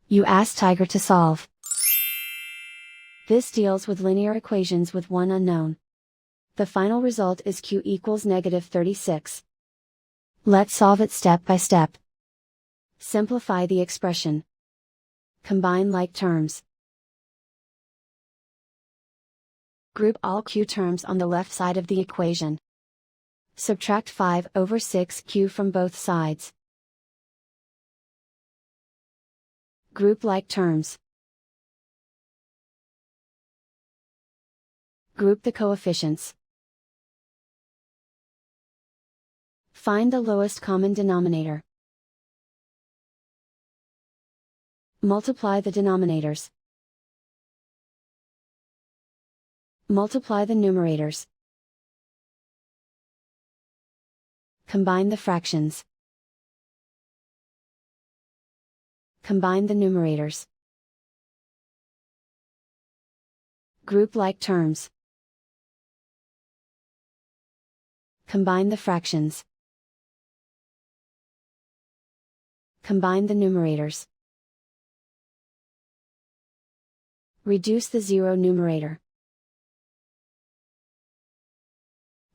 You ask Tiger to solve. This deals with linear equations with one unknown. The final result is q equals -36. Let's solve it step by step. Simplify the expression. Combine like terms. Group all q terms on the left side of the equation. Subtract 5/6q from both sides. Group like terms. Group the coefficients. Find the lowest common denominator. Multiply the denominators. Multiply the numerators. Combine the fractions. Combine the numerators. Group like terms. Combine the fractions. Combine the numerators. Reduce the zero numerator.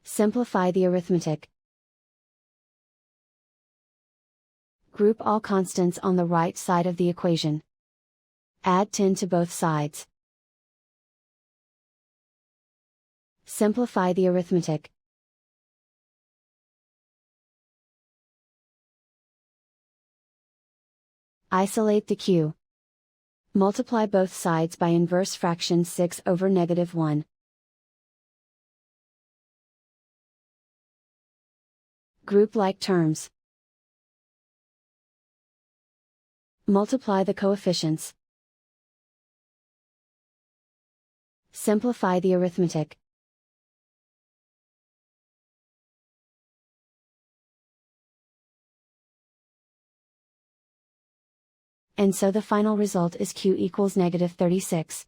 Simplify the arithmetic. Group all constants on the right side of the equation. Add 10 to both sides. Simplify the arithmetic. Isolate the q. Multiply both sides by inverse fraction 6/(-1). Group like terms. Multiply the coefficients. Simplify the arithmetic. And so the final result is q equals -36.